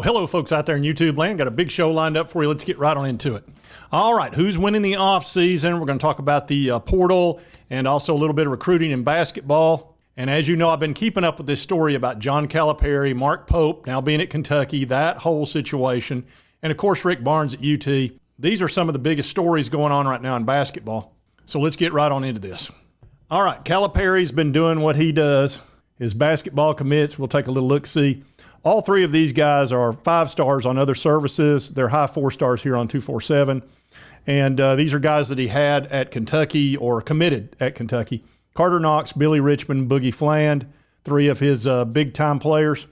Well, hello, folks out there in YouTube land. Got a big show lined up for you. Let's get right on into it. All right, who's winning the offseason? We're going to talk about the portal and also a little bit of recruiting in basketball. And as you know, I've been keeping up with this story about John Calipari, Mark Pope now being at Kentucky, that whole situation, and of course Rick Barnes at UT. These are some of the biggest stories going on right now in basketball. So let's get right on into this. All right, Calipari's been doing what he does. His basketball commits, we'll take a little look-see. All three of these guys are 5 stars on other services. They're high 4 stars here on 247. And these are guys that he had at Kentucky or committed at Kentucky. Carter Knox, Billy Richmond, Boogie Fland, 3 of his big-time players.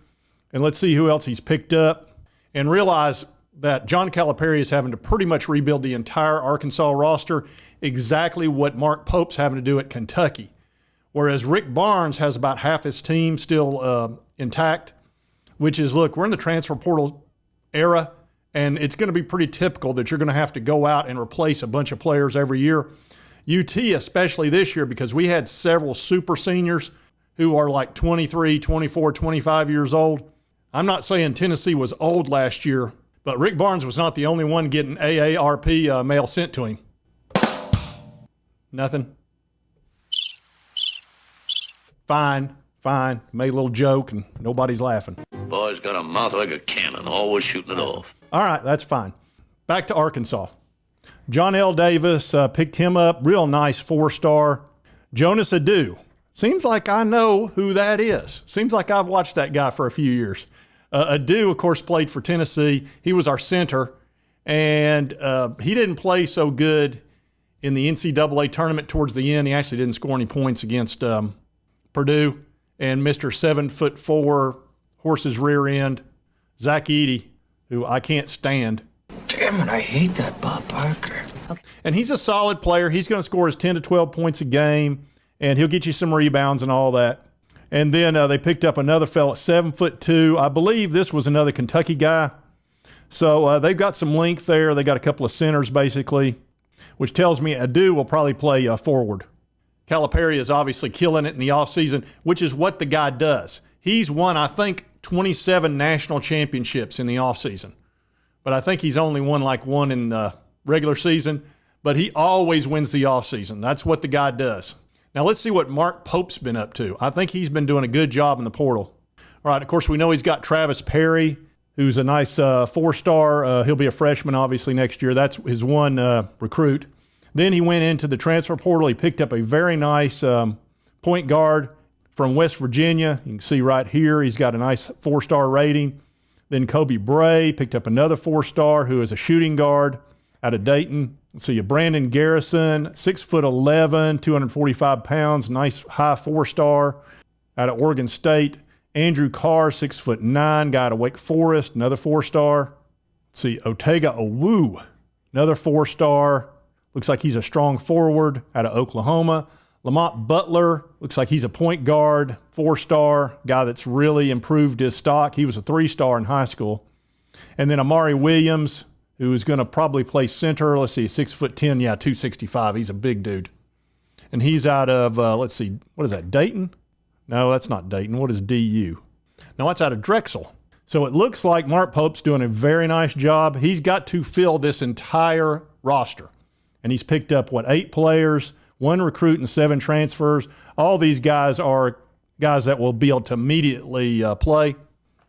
And let's see who else he's picked up. And realize that John Calipari is having to pretty much rebuild the entire Arkansas roster, exactly what Mark Pope's having to do at Kentucky. Whereas Rick Barnes has about half his team still intact, which is, look, we're in the transfer portal era, and it's going to be pretty typical that you're going to have to go out and replace a bunch of players every year. UT, especially this year, because we had several super seniors who are like 23, 24, 25 years old. I'm not saying Tennessee was old last year, but Rick Barnes was not the only one getting AARP mail sent to him. Nothing. Fine. Made a little joke, and nobody's laughing. Boy's got a mouth like a cannon, always shooting it off. All right, that's fine. Back to Arkansas. John L. Davis picked him up, real nice 4-star. Jonas Adu. Seems like I know who that is. Seems like I've watched that guy for a few years. Adu, of course, played for Tennessee. He was our center, and he didn't play so good in the NCAA tournament towards the end. He actually didn't score any points against Purdue. And Mr. 7'4", horse's rear end, Zach Edey, who I can't stand. Damn it, I hate that Bob Parker. Okay. And he's a solid player. He's going to score his 10 to 12 points a game, and he'll get you some rebounds and all that. And then they picked up another fella at 7'2". I believe this was another Kentucky guy. So they've got some length there. They got a couple of centers, basically, which tells me Adu will probably play forward. Calipari is obviously killing it in the offseason, which is what the guy does. He's won, I think, 27 national championships in the offseason. But I think he's only won like one in the regular season. But he always wins the offseason. That's what the guy does. Now let's see what Mark Pope's been up to. I think he's been doing a good job in the portal. All right, of course, we know he's got Travis Perry, who's a nice 4-star. He'll be a freshman, obviously, next year. That's his one recruit. Then he went into the transfer portal. He picked up a very nice point guard from West Virginia. You can see right here he's got a nice 4-star rating. Then Kobe Bray picked up another 4-star who is a shooting guard out of Dayton. Let's see, Brandon Garrison, 6'11", 245 pounds, nice high 4-star out of Oregon State. Andrew Carr, 6'9", guy out of Wake Forest, another 4-star. Let's see, Otega Owu, another 4-star. Looks like he's a strong forward out of Oklahoma. Lamont Butler, looks like he's a point guard, 4-star, guy that's really improved his stock. He was a 3-star in high school. And then Amari Williams, who is going to probably play center. Let's see, 6'10", 265. He's a big dude. And he's out of, let's see, what is that, Dayton? No, that's not Dayton. What is DU? No, that's out of Drexel. So it looks like Mark Pope's doing a very nice job. He's got to fill this entire roster. And he's picked up, 8 players, 1 recruit, and 7 transfers. All these guys are guys that will be able to immediately play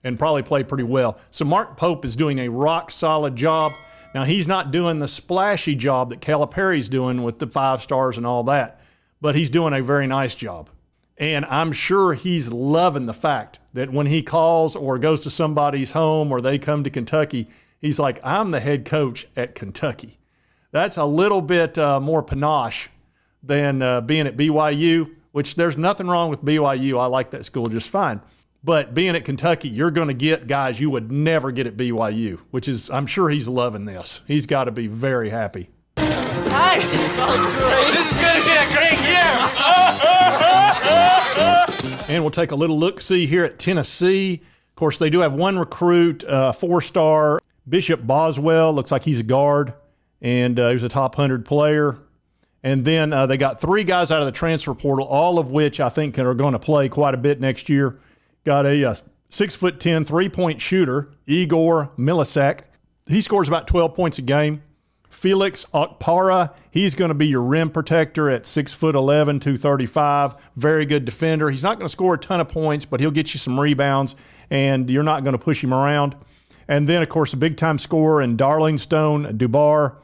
and probably play pretty well. So Mark Pope is doing a rock-solid job. Now, he's not doing the splashy job that Calipari's doing with the 5 stars and all that, but he's doing a very nice job. And I'm sure he's loving the fact that when he calls or goes to somebody's home or they come to Kentucky, he's like, I'm the head coach at Kentucky. That's a little bit more panache than being at BYU, which there's nothing wrong with BYU. I like that school just fine. But being at Kentucky, you're going to get guys you would never get at BYU, which is, I'm sure he's loving this. He's got to be very happy. Hi. Oh, great. This is going to be a great year. And we'll take a little look-see here at Tennessee. Of course, they do have 1 recruit, 4-star. Bishop Boswell, looks like he's a guard. And he was a top 100 player. And then they got 3 guys out of the transfer portal, all of which I think are going to play quite a bit next year. Got a 6'10", 3-point shooter, Igor Milisak. He scores about 12 points a game. Felix Okpara, he's going to be your rim protector at 6'11", 235. Very good defender. He's not going to score a ton of points, but he'll get you some rebounds, and you're not going to push him around. And then, of course, a big-time scorer in Darlingstone Dubar,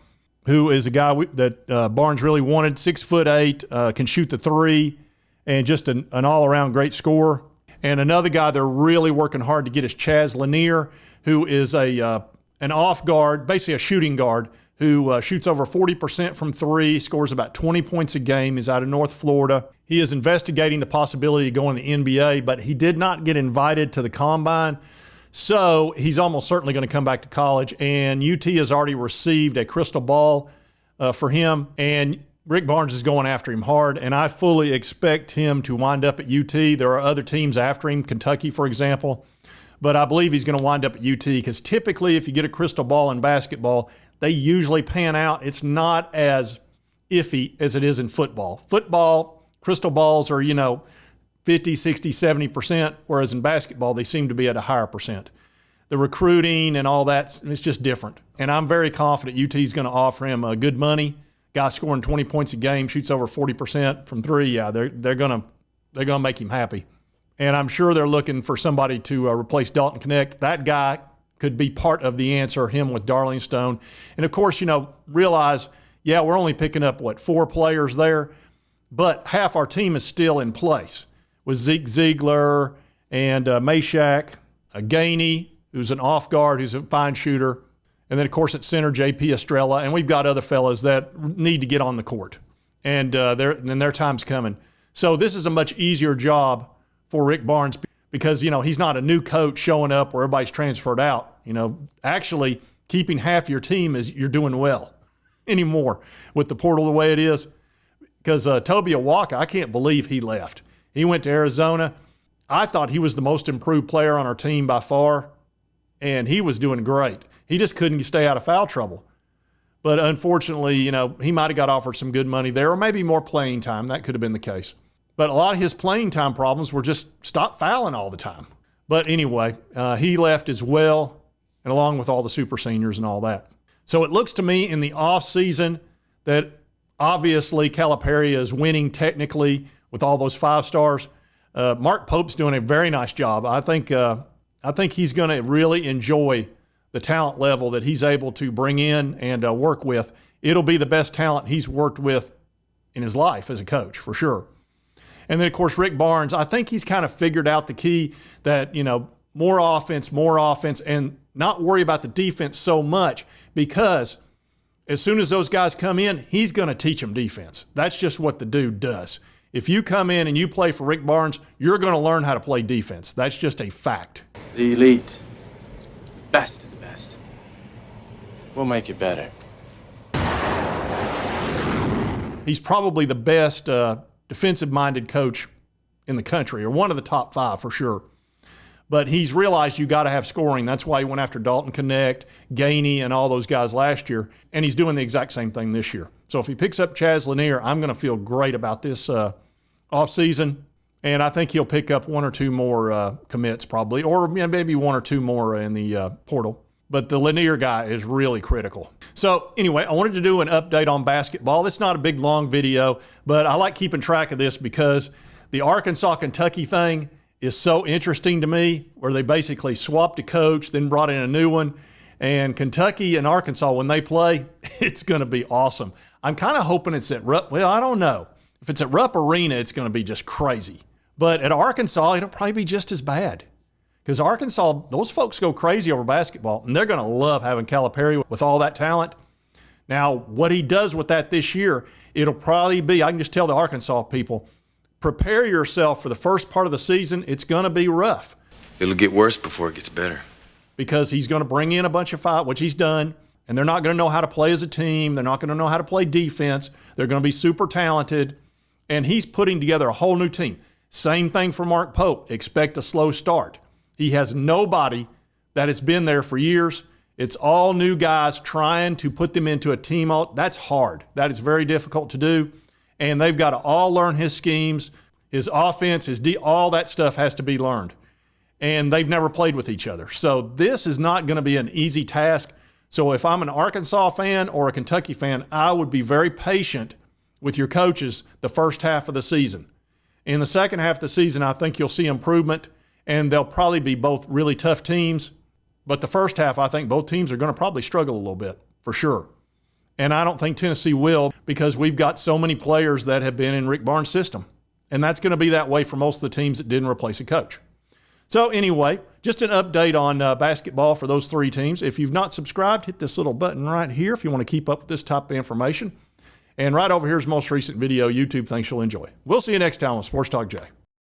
who is a guy that Barnes really wanted, 6'8", can shoot the three, and just an all-around great scorer. And another guy they're really working hard to get is Chaz Lanier, who is an off guard, basically a shooting guard, who shoots over 40% from three, scores about 20 points a game. He's out of North Florida. He is investigating the possibility of going to the NBA, but he did not get invited to the Combine, so he's almost certainly going to come back to college. And UT has already received a crystal ball for him, and Rick Barnes is going after him hard, and I fully expect him to wind up at UT. There are other teams after him, Kentucky, for example, but I believe he's going to wind up at UT because typically if you get a crystal ball in basketball, they usually pan out. It's not as iffy as it is in football. Football, crystal balls are, 50, 60, 70%, whereas in basketball, they seem to be at a higher percent. The recruiting and all that, it's just different. And I'm very confident UT is going to offer him good money. Guy scoring 20 points a game, shoots over 40% from three. Yeah, they're going to make him happy. And I'm sure they're looking for somebody to replace Dalton Connect. That guy could be part of the answer, him with Darlingstone. And, of course, realize, we're only picking up, 4 players there, but half our team is still in place with Zeke Ziegler and Meshack, Gainey, who's an off guard, who's a fine shooter, and then, of course, at center, J.P. Estrella, and we've got other fellas that need to get on the court, and their time's coming. So this is a much easier job for Rick Barnes because, he's not a new coach showing up where everybody's transferred out. Actually keeping half your team is you're doing well anymore with the portal the way it is. Because Toby Awaka, I can't believe he left. He went to Arizona. I thought he was the most improved player on our team by far, and he was doing great. He just couldn't stay out of foul trouble. But unfortunately, he might have got offered some good money there or maybe more playing time. That could have been the case. But a lot of his playing time problems were just stop fouling all the time. But anyway, he left as well, and along with all the super seniors and all that. So it looks to me in the offseason that obviously Calipari is winning technically with all those 5 stars. Mark Pope's doing a very nice job. I think he's going to really enjoy the talent level that he's able to bring in and work with. It'll be the best talent he's worked with in his life as a coach, for sure. And then, of course, Rick Barnes, I think he's kind of figured out the key that, more offense, and not worry about the defense so much because as soon as those guys come in, he's going to teach them defense. That's just what the dude does. If you come in and you play for Rick Barnes, you're going to learn how to play defense. That's just a fact. The elite, best of the best. We'll make it better. He's probably the best defensive-minded coach in the country, or one of the top 5 for sure. But he's realized you got to have scoring. That's why he went after Dalton Connect, Gainey, and all those guys last year. And he's doing the exact same thing this year. So if he picks up Chaz Lanier, I'm going to feel great about this offseason. And I think he'll pick up 1 or 2 more commits probably, or maybe 1 or 2 more in the portal. But the Lanier guy is really critical. So anyway, I wanted to do an update on basketball. It's not a big, long video, but I like keeping track of this because the Arkansas-Kentucky thing is so interesting to me, where they basically swapped a coach, then brought in a new one. And Kentucky and Arkansas, when they play, it's going to be awesome. I'm kind of hoping it's at Rupp. Well, I don't know. If it's at Rupp Arena, it's going to be just crazy. But at Arkansas, it'll probably be just as bad. Because Arkansas, those folks go crazy over basketball, and they're going to love having Calipari with all that talent. Now, what he does with that this year, it'll probably be, I can just tell the Arkansas people, prepare yourself for the first part of the season. It's going to be rough. It'll get worse before it gets better. Because he's going to bring in a bunch of 5, which he's done, and they're not going to know how to play as a team. They're not going to know how to play defense. They're going to be super talented, and he's putting together a whole new team. Same thing for Mark Pope. Expect a slow start. He has nobody that has been there for years. It's all new guys trying to put them into a team. That's hard. That is very difficult to do. And they've got to all learn his schemes, his offense, all that stuff has to be learned. and they've never played with each other. So this is not going to be an easy task. So if I'm an Arkansas fan or a Kentucky fan, I would be very patient with your coaches the first half of the season. In the second half of the season, I think you'll see improvement, and they'll probably be both really tough teams. But the first half, I think both teams are going to probably struggle a little bit, for sure. And I don't think Tennessee will, because we've got so many players that have been in Rick Barnes' system. And that's going to be that way for most of the teams that didn't replace a coach. So anyway, just an update on basketball for those three teams. If you've not subscribed, hit this little button right here if you want to keep up with this type of information. And right over here is the most recent video. YouTube thinks you'll enjoy. We'll see you next time on Sports Talk Jay.